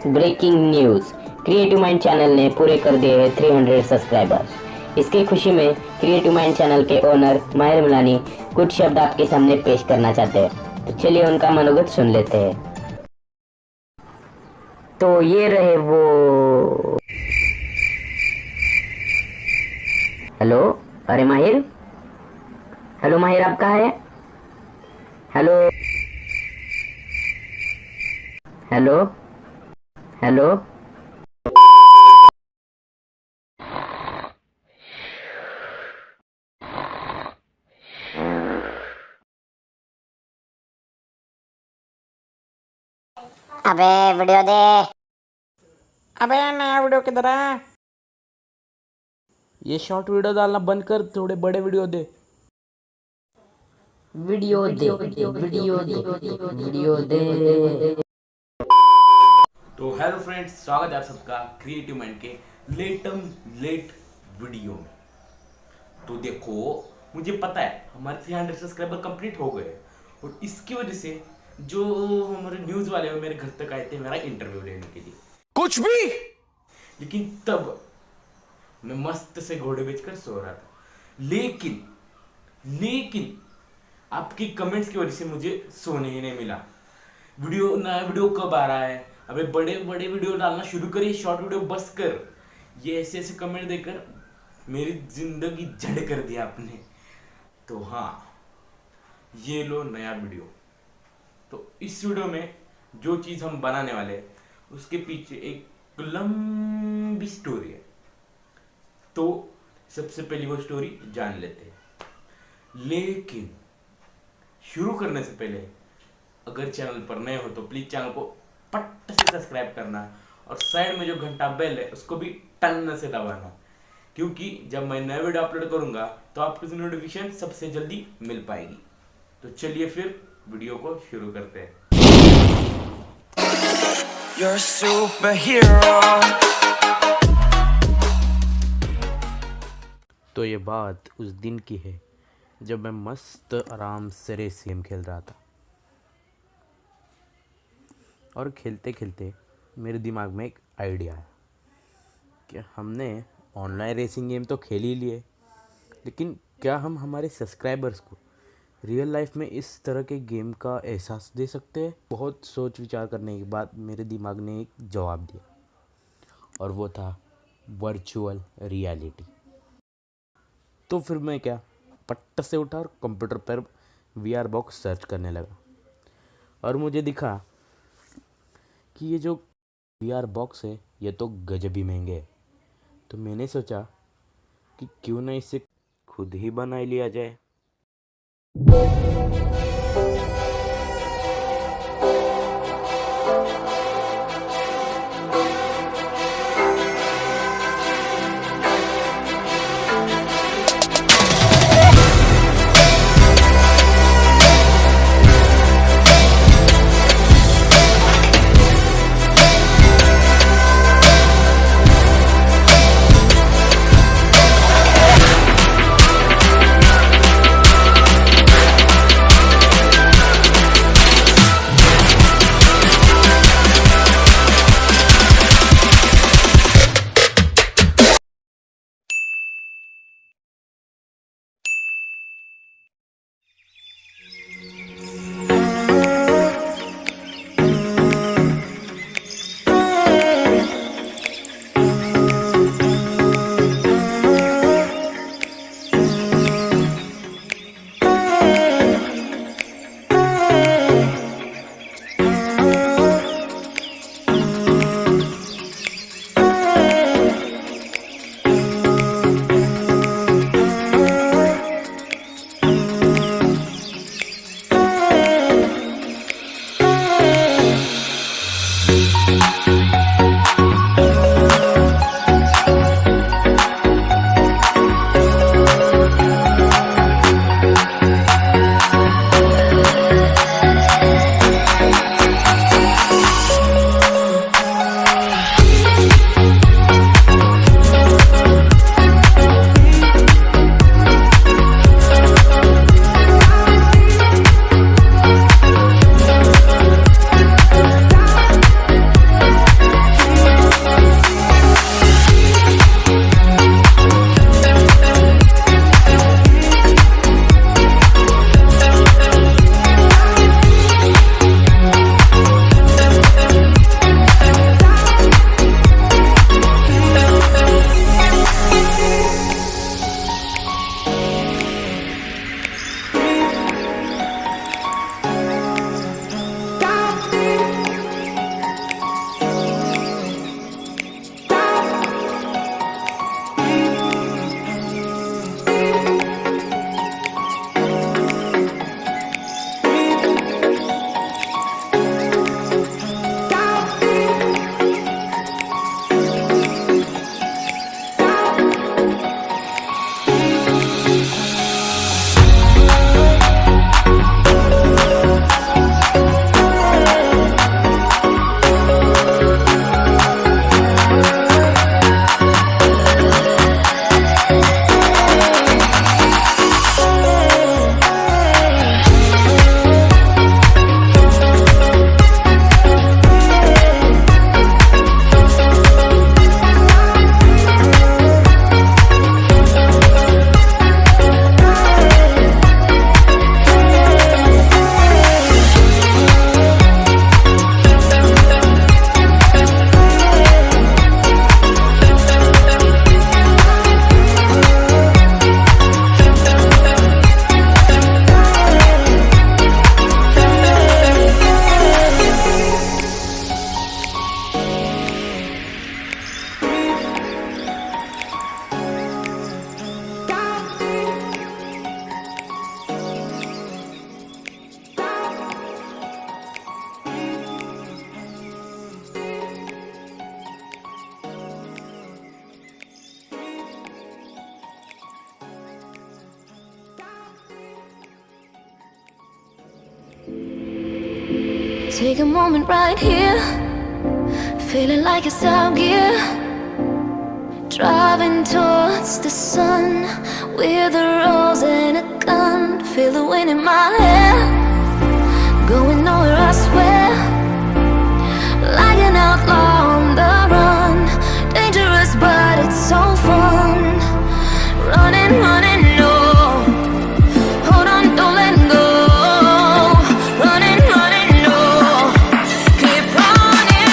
Breaking news, creative mind channel ने पूरे कर दिए हैं 300 सब्सक्राइबर्स। इसकी खुशी में क्रिएटिव माइंड चैनल के ओनर माहिर मुलानी कुछ शब्द आपके सामने पेश करना चाहते हैं, तो चलिए उनका मनोगत सुन लेते हैं। तो ये रहे वो। हेलो, अरे माहिर, हेलो माहिर, आप कहाँ है? Hello hello hello. अबे वीडियो दे। अबे नया वीडियो किधर है? ये शॉर्ट वीडियो डालना बंद कर, थोड़े बड़े वीडियो दे। वीडियो दे, वीडियो दे, वीडियो दे। तो हेलो फ्रेंड्स, स्वागत है आप सबका क्रिएटिव माइंड के लेट वीडियो में। तो देखो, मुझे पता है हमारे 300 सब्सक्राइबर कंप्लीट हो गए और इसकी वजह से जो हमारे न्यूज़ वाले हैं मेरे घर तक आए थे मेरा इंटरव्यू लेने के लिए, कुछ भी। लेकिन तब मैं मस्त से घोड़े बेचकर सो रहा था, लेकिन आपकी कमेंट्स की वजह से मुझे सोने ही नहीं मिला। नया वीडियो कब आ रहा है? अबे बड़े बड़े वीडियो डालना शुरू करिए, शॉर्ट वीडियो बस कर। ये ऐसे ऐसे कमेंट देकर मेरी जिंदगी जड़ कर दिया आपने। तो हाँ, ये लो नया वीडियो। तो इस वीडियो में जो चीज हम बनाने वाले हैं उसके पीछे एक लंबी स्टोरी है। तो सबसे पहले वो स्टोरी जान लेते हैं। लेकिन शुरू करने से पहले अगर चैनल पर नए हो तो प्लीज चैनल को पट से सब्सक्राइब करना और साइड में जो घंटा बेल है उसको भी टन से दबाना, क्योंकि जब मैं नया वीडियो अपलोड करूंगा तो आपको नोटिफिकेशन सबसे जल्दी मिल पाएगी। तो चलिए फिर वीडियो को शुरू करते हैं। You're a superhero. तो ये बात उस दिन की है जब मैं मस्त आराम से रेस गेम खेल रहा था और खेलते खेलते मेरे दिमाग में एक आइडिया आया कि हमने ऑनलाइन रेसिंग गेम तो खेल ही लिए, लेकिन क्या हम हमारे सब्सक्राइबर्स को रियल लाइफ में इस तरह के गेम का एहसास दे सकते हैं? बहुत सोच विचार करने के बाद मेरे दिमाग ने एक जवाब दिया और वो था वर्चुअल रियलिटी। तो फिर मैं क्या पट्ट से उठा और कंप्यूटर पर VR बॉक्स सर्च करने लगा और मुझे दिखा कि ये जो VR बॉक्स है ये तो गजब ही महंगे है। तो मैंने सोचा कि क्यों ना इसे खुद ही बना लिया जाए। Take a moment right here, feeling like it's out gear. Driving towards the sun with a rose and a gun. Feel the wind in my hair, going nowhere I swear. Like an outlaw on the run, dangerous but it's so fun. Running, running, no. Hold on, don't let go. Running, running, no. Keep running.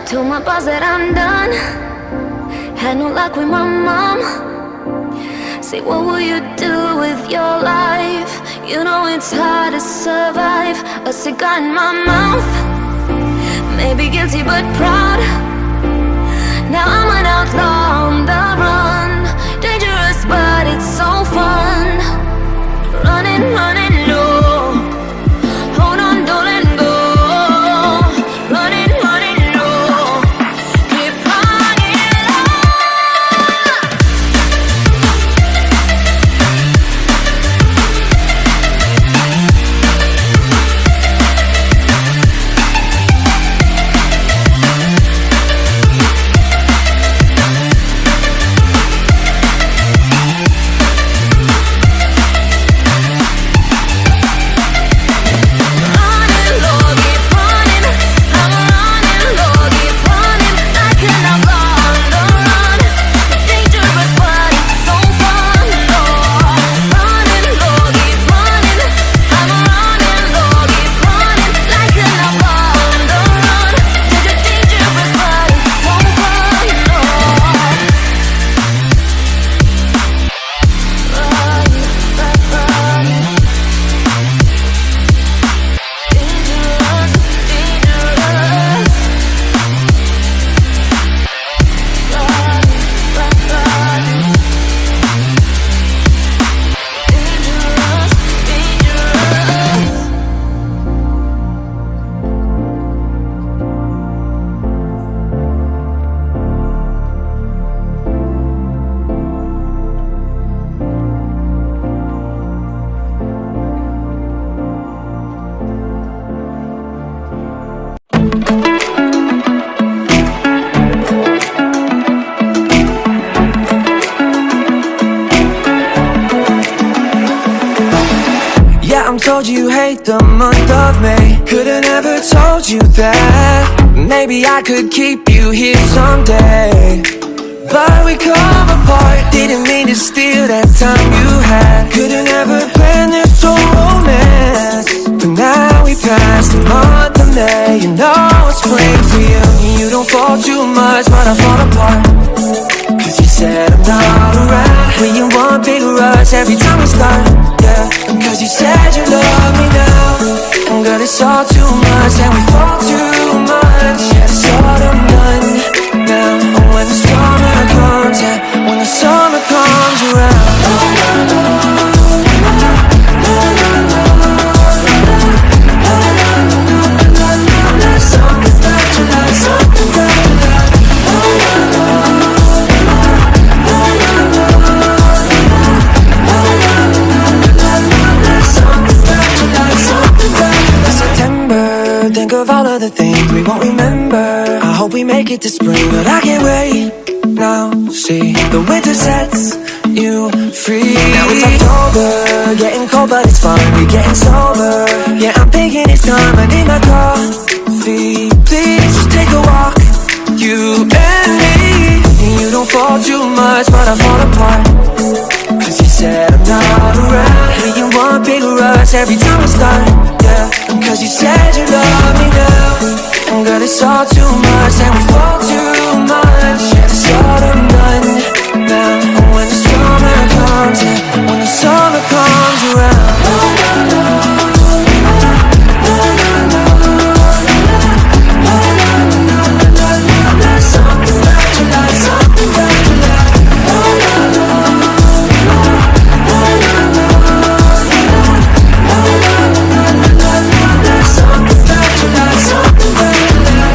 Told my boss that I'm done. Had no luck with my mom. Say, what will you do with your life? You know it's hard to survive. A cigar in my mouth, maybe guilty but proud. Now I'm an outlaw on the run. Dangerous but it's so fun. Running, running, no. Hold on, don't let go. Running, running, no. Keep running. Told you hate the month of May. Could've never told you that. Maybe I could keep you here someday, but we come apart. Didn't mean to steal that time you had. Could've never planned this whole romance, but now we passed the month of May. You know it's plain for you. You don't fall too much, but I fall apart. Cause you said I'm not around. We in one big rush every time we start, yeah. Cause you said you love me now, and girl it's all too much, and we fall too much. Yeah, it's autumn done now. And when the summer comes, yeah, when the summer comes around. Something that you like. it to spring, but I can't wait. Now see, the winter sets you free. Now it's October, getting cold but it's fun. We're getting sober, yeah, I'm thinking it's time. I need my coffee, please just take a walk, you and me. You don't fall too much, but I fall apart, cause you said I'm not around. And you want big rush every time we start, yeah. And cause you said you love me now. And girl, it's all too much, and we fall too much. Yeah, it's all I'm done now. And when the summer comes, yeah, when the summer comes around, something about your life, something about your life. Something about your life, something about your life.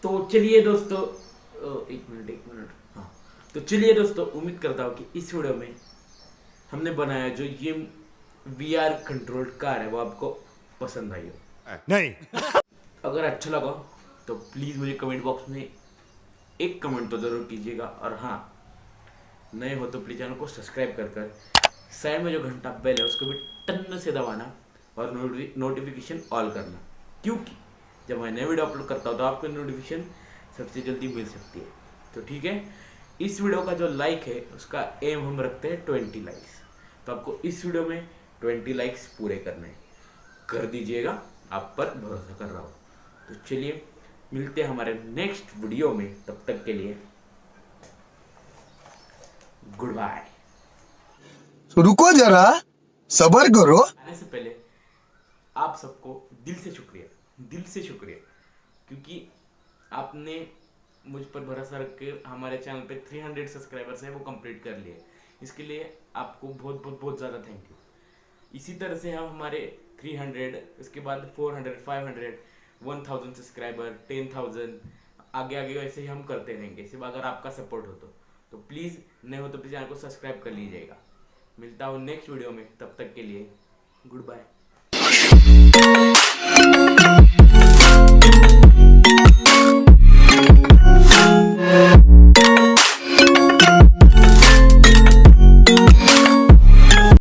तो चलिए दोस्तों, एक minute, हाँ। तो चलिए दोस्तों, उम्मीद करता हूँ कि इस वीडियो में हमने बनाया जो ये VR कंट्रोल्ड कार है वो आपको पसंद आई हो। नहीं। अगर अच्छा लगा तो प्लीज़ मुझे कमेंट बॉक्स में एक कमेंट तो ज़रूर कीजिएगा, और हाँ, नए हो तो प्लीज़ चैनल को सब्सक्राइब कर साइड में जो घंटा बेल है उसको भी टन से दबाना और नोटिफिकेशन ऑल करना, क्योंकि जब मैं नए वीडियो अपलोड करता हूँ तो आपको नोटिफिकेशन सबसे जल्दी मिल सकती है। तो ठीक है, इस वीडियो का जो लाइक है उसका एम हम रखते हैं 20 लाइक्स। तो आपको इस वीडियो में 20 लाइक्स पूरे करने हैं, कर दीजिएगा, आप पर भरोसा कर रहा हूँ। तो चलिए मिलते हैं हमारे नेक्स्ट वीडियो में, तब तक के लिए गुड बाय। रुको जरा, सबर करो। आने से पहले आप सबको दिल से शुक्रिया, क्योंकि आपने मुझ पर भरोसा रख के हमारे चैनल पे 300 सब्सक्राइबर्स हैं वो कंप्लीट कर लिए। इसके लिए आपको बहुत बहुत बहुत ज़्यादा थैंक यू। इसी तरह से हम हमारे 300, उसके बाद 400, 500, 1000 सब्सक्राइबर, 10,000 आगे वैसे ही हम करते रहेंगे, सिर्फ अगर आपका सपोर्ट हो तो प्लीज़, नहीं हो तो प्लीज़ चैनल को सब्सक्राइब कर लीजिएगा। मिलता हूँ नेक्स्ट वीडियो में, तब तक के लिए गुड बाय।